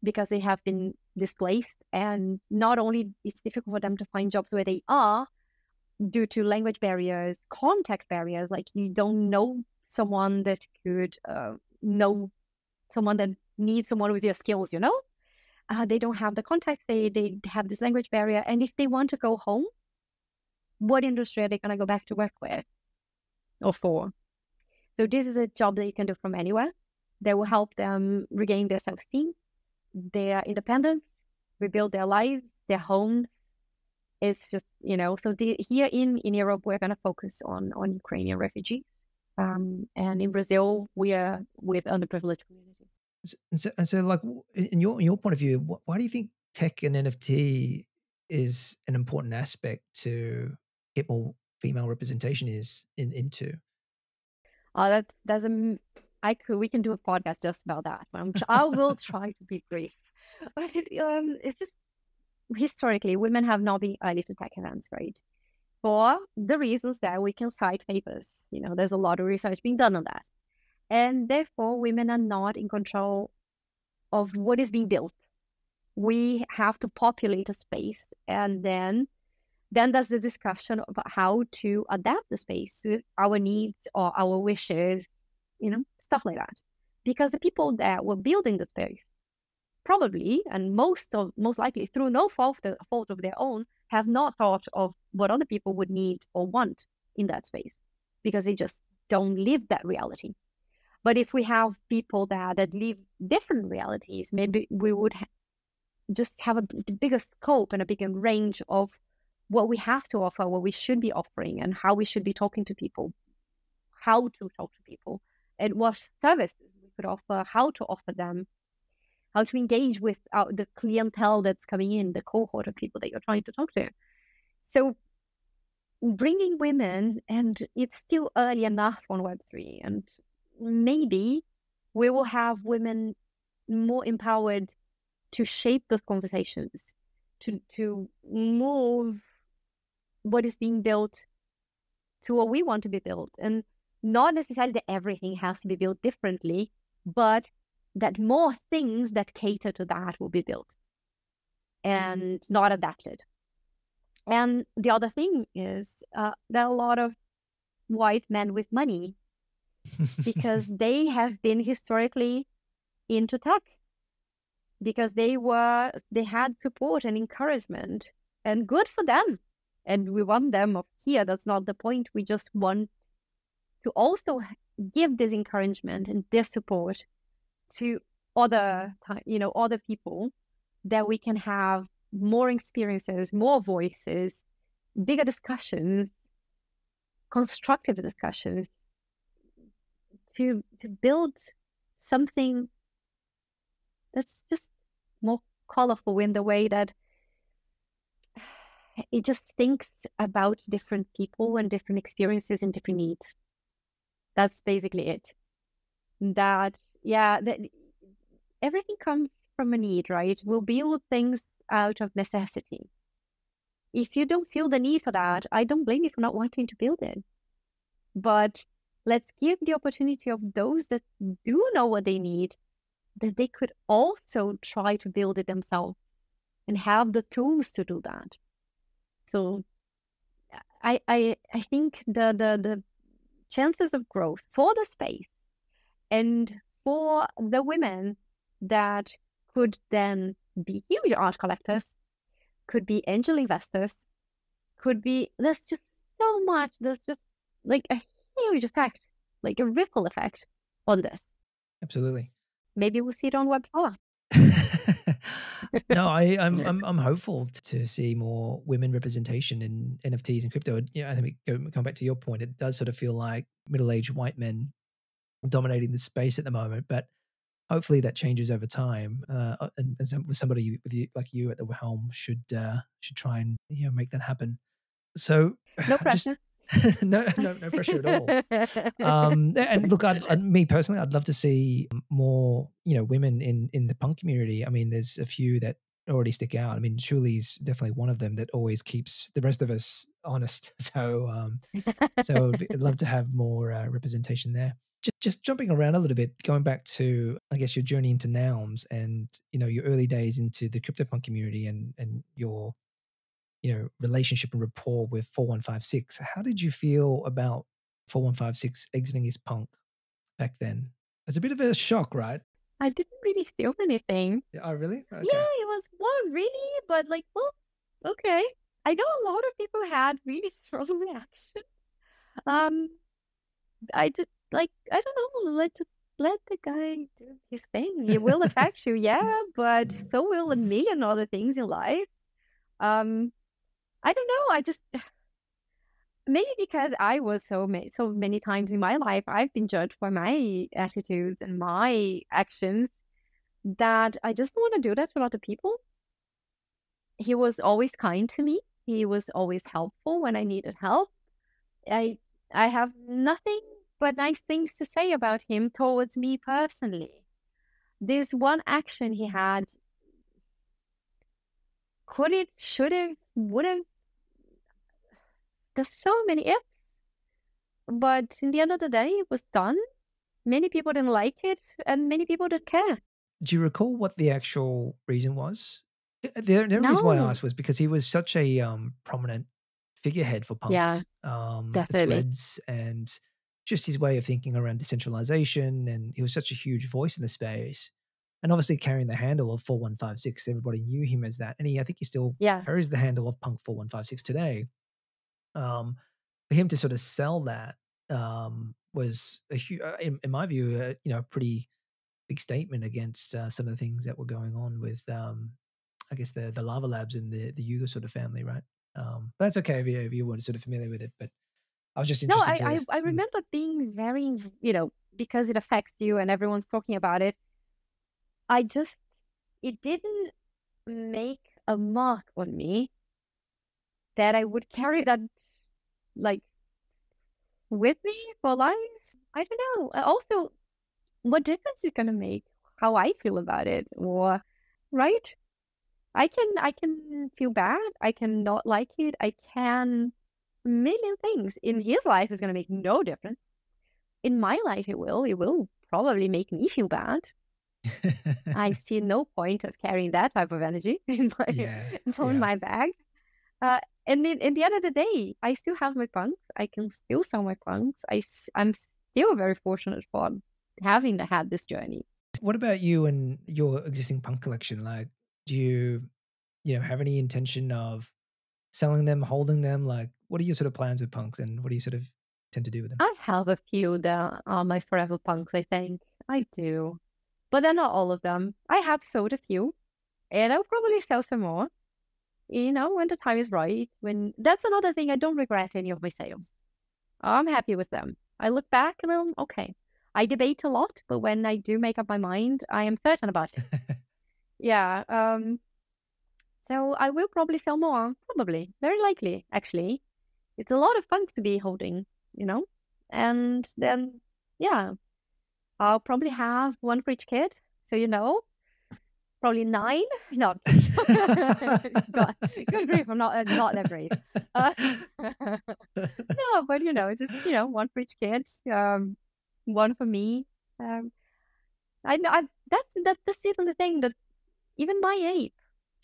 because they have been displaced, and not only it's difficult for them to find jobs where they are due to language barriers, contact barriers, like you don't know someone that could know someone that needs someone with your skills, they don't have the contacts, they have this language barrier, and if they want to go home, what industry are they going to go back to work with or for? So this is a job that you can do from anywhere. That will help them regain their self-esteem, their independence, rebuild their lives, their homes. It's just, so here in Europe, we're going to focus on Ukrainian refugees. And in Brazil, we are with underprivileged communities. And so like, in your point of view, why do you think tech and NFT is an important aspect to get more female representation into? Oh, we can do a podcast just about that. I will try to be brief. But it's just, historically, women have not been early to tech events, right? For the reasons that we can cite papers. There's a lot of research being done on that. And therefore, women are not in control of what is being built. We have to populate a space, and then there's the discussion about how to adapt the space to our needs or our wishes, stuff like that. Because the people that were building the space probably, and most likely through no fault of their own, have not thought of what other people would need or want in that space, because they just don't live that reality. But if we have people that live different realities, maybe we would just have a bigger scope and a bigger range of what we have to offer, what we should be offering, and how we should be talking to people, how to talk to people, and what services we could offer, how to offer them, how to engage with the clientele that's coming in, the cohort of people that you're trying to talk to. So bringing women, and it's still early enough on Web3, and maybe we will have women more empowered to shape those conversations, to move what is being built to what we want to be built. And not necessarily that everything has to be built differently, but that more things that cater to that will be built and not adapted. And the other thing is there are a lot of white men with money because they have been historically into tech, because they had support and encouragement, and good for them. And we want them up here. That's not the point. We just want to also give this encouragement and this support to other people, that we can have more experiences, more voices, bigger discussions, constructive discussions, to build something that's just more colorful in the way that it just thinks about different people and different experiences and different needs. That's basically it. That everything comes from a need, right? We'll build things out of necessity. If you don't feel the need for that, I don't blame you for not wanting to build it. But let's give the opportunity of those that do know what they need, that they could also try to build it themselves and have the tools to do that. So I think the chances of growth for the space and for the women that could then be huge art collectors, could be angel investors, could be, there's just so much, there's just like a huge effect, like a ripple effect on this. Absolutely. Maybe we'll see it on Web4. No, I'm hopeful to see more women representation in NFTs and crypto. Yeah, I think going back to your point, it does sort of feel like middle-aged white men dominating the space at the moment, but hopefully that changes over time. And somebody with you, like you at the helm should try and make that happen. So no pressure. No pressure at all. And look, me personally, I'd love to see more, women in the punk community. I mean, there's a few that already stick out. I mean, Shuli's definitely one of them that always keeps the rest of us honest. So, I'd love to have more representation there. Just jumping around a little bit, going back to, I guess, your journey into Nouns and, your early days into the Cryptopunk community and your relationship and rapport with 4156. How did you feel about 4156 exiting his punk back then? It was a bit of a shock, right? I didn't really feel anything. Oh, really? Okay. Yeah, it was, well, really? But like, well, okay. I know a lot of people had really strong reactions. I just, like, I don't know, just let the guy do his thing. It will affect you, yeah, but so will a million other things in life. I don't know. I just, maybe because I was so many times in my life, I've been judged for my attitudes and my actions, that I just don't want to do that to other people. He was always kind to me. He was always helpful when I needed help. I have nothing but nice things to say about him towards me personally. This one action he had, could it, should have, would have, there's so many ifs, but in the end of the day, it was done. Many people didn't like it, and many people didn't care. Do you recall what the actual reason was? The reason why I asked was because he was such a prominent figurehead for punks. Yeah, definitely. Threads and just his way of thinking around decentralization, and he was such a huge voice in the space. And obviously carrying the handle of 4156, everybody knew him as that. And I think he still carries the handle of Punk 4156 today. For him to sort of sell that was a huge, in my view, a pretty big statement against some of the things that were going on with, I guess, the Lava Labs and the Yuga sort of family, right? But that's okay if you weren't sort of familiar with it. But I was just interested. No, I remember being very, because it affects you and everyone's talking about it. It didn't make a mark on me that I would carry that, like, with me for life. I don't know. Also, what difference is it going to make how I feel about it? Or, right? I can feel bad. I can not like it. I can a million things. In his life, it's going to make no difference. In my life, it will. It will probably make me feel bad. I see no point of carrying that type of energy in my bag. And in the end of the day, I still have my punks. I can still sell my punks. I'm still very fortunate for having had this journey. What about you and your existing punk collection? Like, do you have any intention of selling them, holding them? Like, what are your sort of plans with punks, and what do you sort of tend to do with them? I have a few that are my forever punks, I think. I do. But they're not all of them. I have sold a few, and I'll probably sell some more. When the time is right. That's another thing, I don't regret any of my sales. I'm happy with them. I look back and I'm okay. I debate a lot, but when I do make up my mind, I am certain about it. Yeah. So I will probably sell more. Probably. Very likely, actually. It's a lot of punks to be holding, And then, yeah, I'll probably have one for each kid. So, probably 9. No, I'm kidding. God, good grief, I'm not that brave. No, but just one for each kid. One for me. That's even the thing, that even my ape.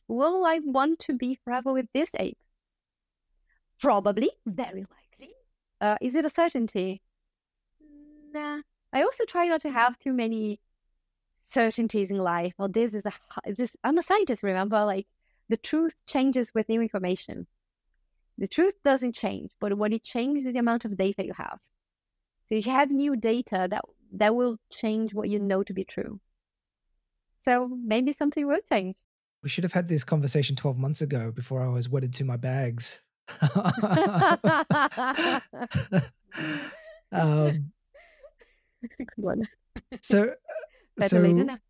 Will I want to be forever with this ape? Probably, very likely. Is it a certainty? Nah. I also try not to have too many certainties in life. Or I'm a scientist, remember? Like, the truth changes with new information. The truth doesn't change, but what it changes is the amount of data you have. So if you have new data, that will change what you know to be true. So maybe something will change. We should have had this conversation 12 months ago before I was wedded to my bags. So better late than never.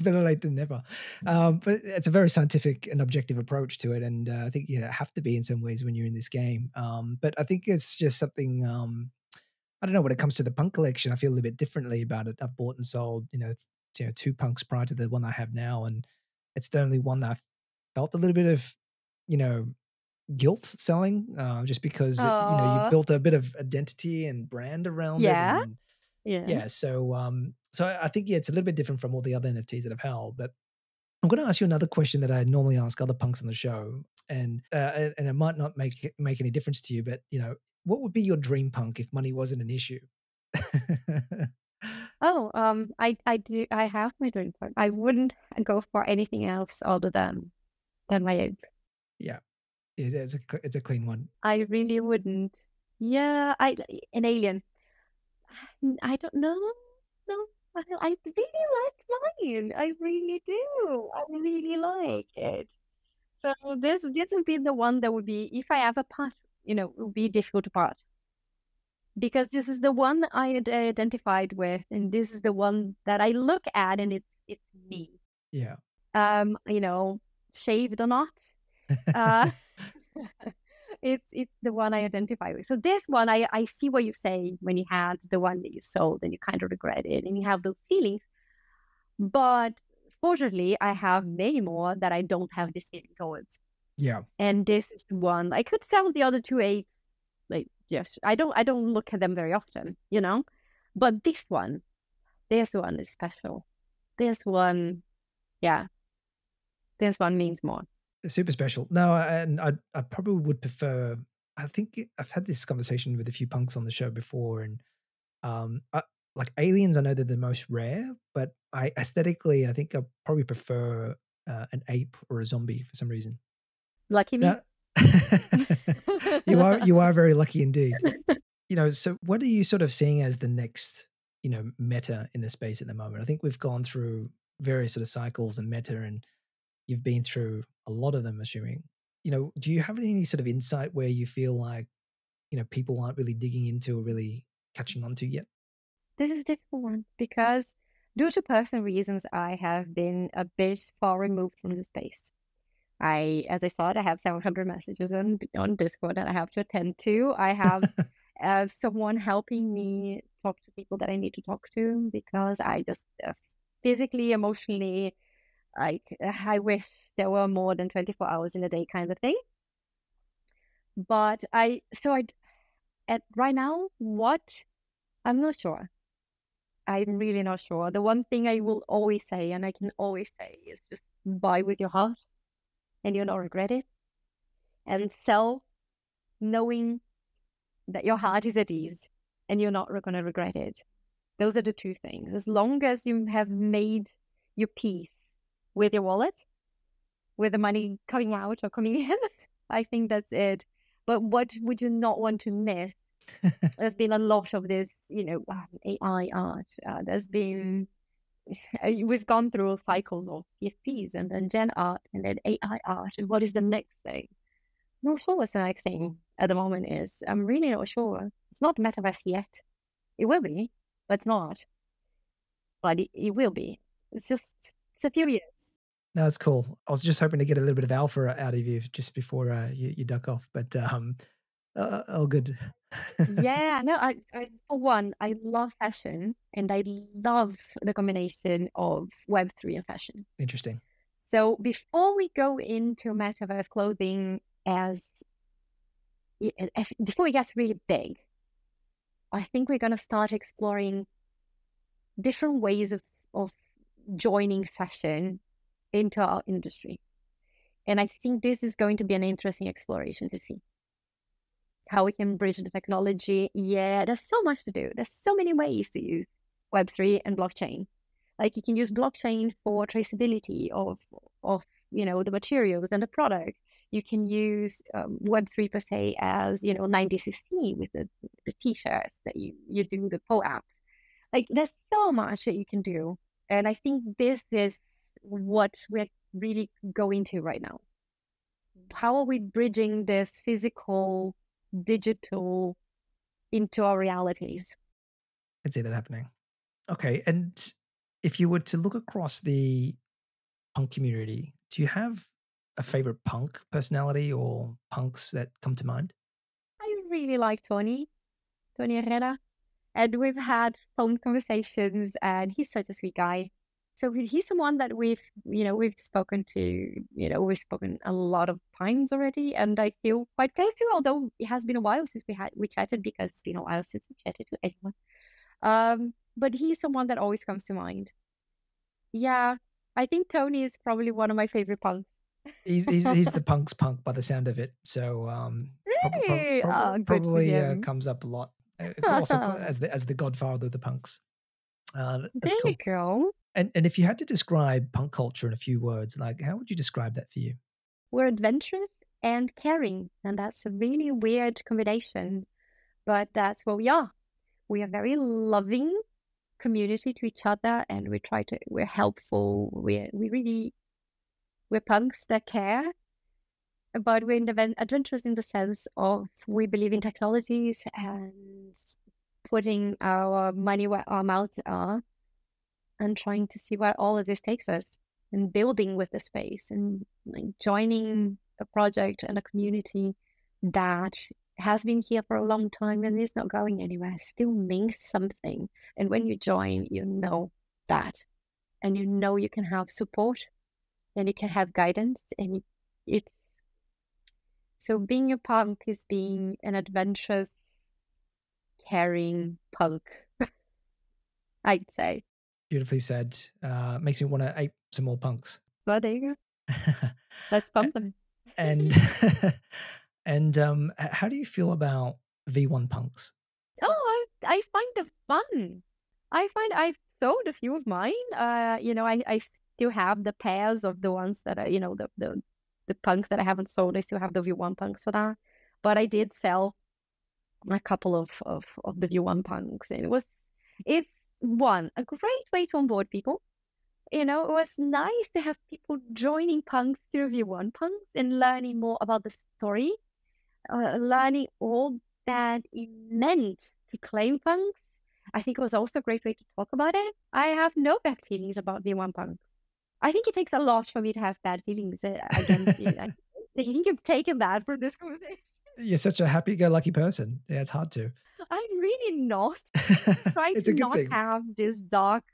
Better late than never. But it's a very scientific and objective approach to it, and I think you have to be in some ways when you're in this game. But I think it's just something. I don't know, when it comes to the punk collection, I feel a little bit differently about it. I've bought and sold, 2 punks prior to the one I have now, and it's the only one that I felt a little bit of, guilt selling, just because you built a bit of identity and brand around it. And, yeah. So I think it's a little bit different from all the other NFTs that I've held. But I'm going to ask you another question that I normally ask other punks on the show, and it might not make any difference to you, but what would be your dream punk if money wasn't an issue? I have my dream punk. I wouldn't go for anything else other than my ape. Yeah, it's a clean one. I really wouldn't. Yeah, an alien. I don't know. No, I really like mine. I really do. I really like it. So this would be the one that would be, if I ever part, it would be difficult to part. Because this is the one I identified with, and this is the one that I look at, and it's me. Yeah. Shaved or not. It's the one I identify with. So this one, I see what you say when you had the one that you sold and you kind of regret it and you have those feelings. But fortunately, I have many more that I don't have this feeling towards. Yeah. And this is the one. I could sell the other 2 apes. Like, yes, I don't look at them very often, But this one is special. This one means more. Super special. No, and I probably would prefer. I think I've had this conversation with a few punks on the show before, and like aliens, I know they're the most rare, but aesthetically, I think I probably prefer an ape or a zombie for some reason. Lucky me. You are very lucky indeed. So what are you sort of seeing as the next, meta in the space at the moment? I think we've gone through various sort of cycles and meta, and you've been through a lot of them, assuming. Do you have any sort of insight where you feel like, people aren't really digging into or really catching on to yet? This is a difficult one because due to personal reasons, I have been a bit far removed from the space. As I said, I have 700 messages on Discord that I have to attend to. I have someone helping me talk to people that I need to talk to because I just physically, emotionally, I wish there were more than 24 hours in a day kind of thing. But right now, I'm not sure. I'm really not sure. The one thing I will always say, and I can always say, is just buy with your heart and you'll not regret it. And sell knowing that your heart is at ease and you're not going to regret it. Those are the 2 things. As long as you have made your peace with your wallet, with the money coming out or coming in, I think that's it. But what would you not want to miss? There's been a lot of this, AI art. We've gone through cycles of PFPs and then Gen art and then AI art. And what is the next thing? Not sure what's the next thing at the moment is. I'm really not sure. It's not metaverse yet. It will be, but it's not. But it will be. It's a few years. No, that's cool. I was just hoping to get a little bit of alpha out of you just before you duck off, but all good. Yeah, no, for one, I love fashion and I love the combination of Web3 and fashion. Interesting. So before we go into metaverse clothing before it gets really big, I think we're going to start exploring different ways of joining fashion into our industry. And I think this is going to be an interesting exploration to see how we can bridge the technology. Yeah, there's so much to do. There's so many ways to use Web3 and blockchain. Like you can use blockchain for traceability of the materials and the product. You can use Web3 per se as 9016 with the t-shirts that you do, the PO-apps. Like there's so much that you can do. And I think this is what we're really going to right now. How are we bridging this physical, digital into our realities? I can see that happening. Okay. And if you were to look across the punk community, do you have a favorite punk personality or punks that come to mind? I really like Tony Herrera. And we've had phone conversations and he's such a sweet guy. So he's someone that we've spoken to, we've spoken a lot of times already. And I feel quite close to, although it has been a while since we chatted, because it's been a while since we chatted to anyone. But he's someone that always comes to mind. Yeah, I think Tony is probably one of my favorite punks. He's the punk's punk by the sound of it. So Really? probably comes up a lot. Also as the godfather of the punks. That's there cool. You go. And if you had to describe punk culture in a few words, like how would you describe that for you? We're adventurous and caring, and that's a really weird combination, but that's what we are. We are very loving community to each other, and we're helpful. We're punks that care, but we're adventurous in the sense of we believe in technologies and putting our money where our mouths are and trying to see where all of this takes us and building with the space and like joining a project and a community that has been here for a long time and is not going anywhere, still means something. And when you join, you know that. And you can have support and you can have guidance. And so being a punk is being an adventurous, caring punk, I'd say. Beautifully said. Makes me want to ape some more punks. Well, there you go. That's something. And how do you feel about V1 punks? Oh, I find it fun. I've sold a few of mine. I still have the pairs of the ones that are, the punks that I haven't sold. I still have the V1 punks for that. But I did sell a couple of the V1 punks. And it's a great way to onboard people. It was nice to have people joining punks through V1 punks and learning more about the story, learning all that it meant to claim punks. I think it was also a great way to talk about it. I have no bad feelings about V1 punks. I think it takes a lot for me to have bad feelings against you. I think you've taken that from this conversation. You're such a happy-go-lucky person. Yeah, it's hard to. I'm really not. Trying to not have this dark,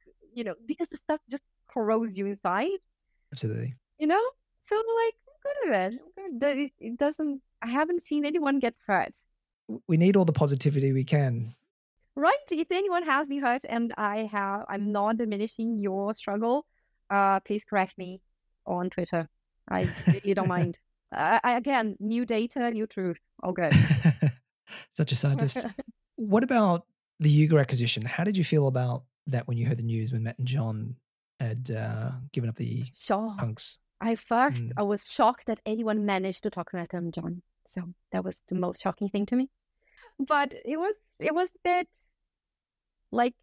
because the stuff just corrodes you inside. Absolutely. So like, I'm good at it. It doesn't. I haven't seen anyone get hurt. We need all the positivity we can. Right. If anyone has been hurt, and I'm not diminishing your struggle. Please correct me on Twitter. I really don't mind. Again, new data, new truth. All good. Such a scientist. What about the Yuga acquisition? How did you feel about that when you heard the news when Matt and John had given up the punks? I was shocked that anyone managed to talk to Matt and John. So that was the most shocking thing to me. But it was a bit like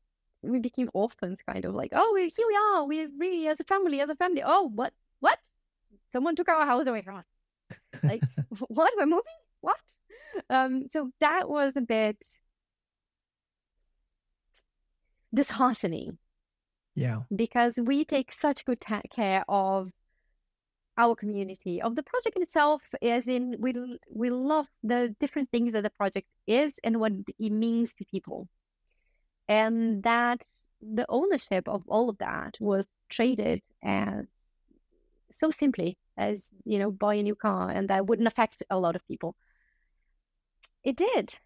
we became orphans, kind of like, oh, here we are. We're really as a family. Oh, what? Someone took our house away from us. Like, what? We're moving? What? So that was a bit disheartening. Yeah. Because we take such good care of our community, of the project itself, as in we love the different things that the project is and what it means to people. And that the ownership of all of that was traded as so simply as, buy a new car, and that wouldn't affect a lot of people. It did.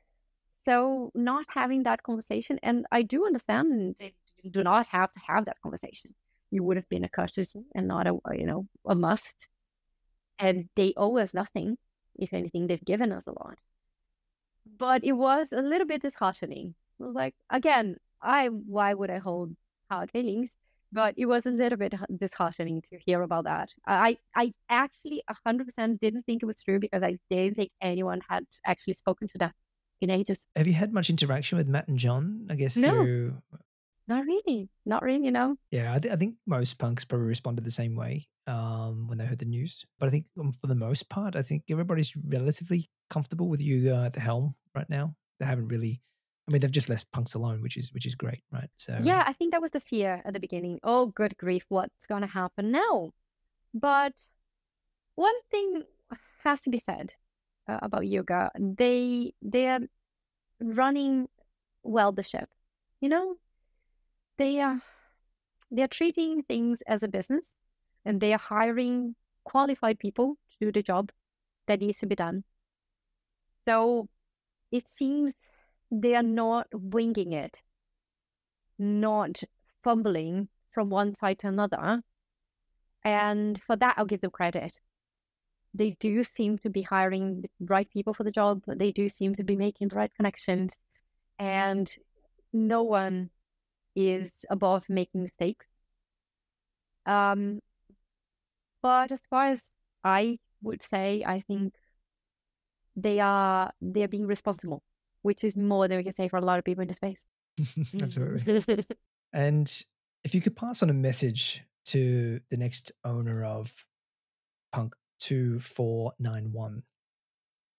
So not having that conversation, and I do understand they do not have to have that conversation. You would have been a courtesy and not a must. And they owe us nothing. If anything, they've given us a lot. But it was a little bit disheartening. It was like, again, why would I hold hard feelings? But it was a little bit disheartening to hear about that. I actually 100% didn't think it was true, because I didn't think anyone had actually spoken to them in ages. Have you had much interaction with Matt and John? I guess No. through... Not really, no. Yeah, I think most punks probably responded the same way when they heard the news. But I think for the most part, I think everybody's relatively comfortable with you at the helm right now. They haven't really... I mean, they've just left punks alone, which is great, right? So yeah, I think that was the fear at the beginning. Oh, good grief, what's going to happen now? But one thing has to be said about yoga. They are running well the ship. They are treating things as a business, and they are hiring qualified people to do the job that needs to be done. So it seems they are not winging it, not fumbling from one side to another. And for that, I'll give them credit. They do seem to be hiring the right people for the job. They do seem to be making the right connections. And no one is above making mistakes. But as far as I would say, I think they're being responsible, which is more than we can say for a lot of people in the space. Absolutely. And if you could pass on a message to the next owner of Punk 2491,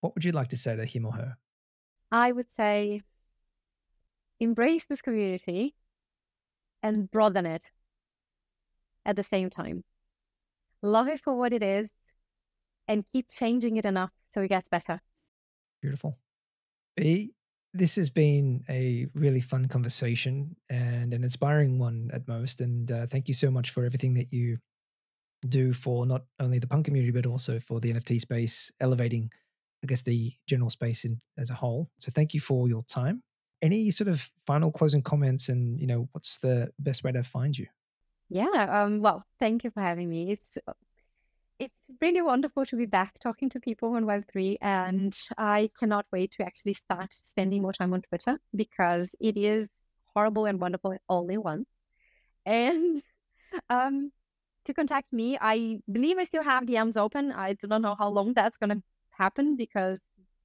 what would you like to say to him or her? I would say embrace this community and broaden it at the same time. Love it for what it is and keep changing it enough so it gets better. Beautiful. B, this has been a really fun conversation and an inspiring one at most. And thank you so much for everything that you do for not only the punk community, but also for the NFT space, elevating, I guess, the general space as a whole. So thank you for your time. Any sort of final closing comments, and what's the best way to find you? Yeah, well, thank you for having me. It's really wonderful to be back talking to people on Web3, and I cannot wait to actually start spending more time on Twitter, because it is horrible and wonderful all in one. And to contact me, I believe I still have DMs open. I do not know how long that's going to happen, because,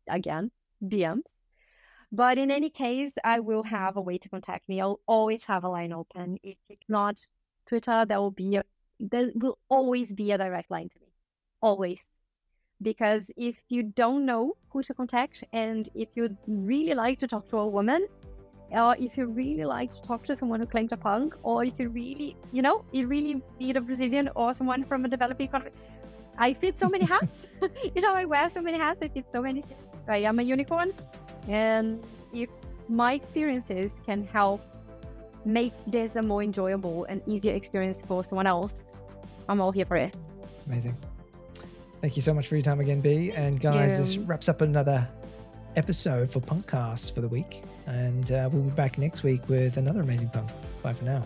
again, DMs. But in any case, I will have a way to contact me. I'll always have a line open. If it's not Twitter, there will always be a direct line to me. Always. Because if you don't know who to contact, and if you'd really like to talk to a woman, or if you really like to talk to someone who claims a punk, or if you really, you really need a Brazilian or someone from a developing country, I fit so many hats. I wear so many hats. I fit so many things. I am a unicorn. And if my experiences can help make this a more enjoyable and easier experience for someone else, I'm all here for it. Amazing. Thank you so much for your time again, B. And guys, this wraps up another episode for PunkCast for the week. And we'll be back next week with another amazing punk. Bye for now.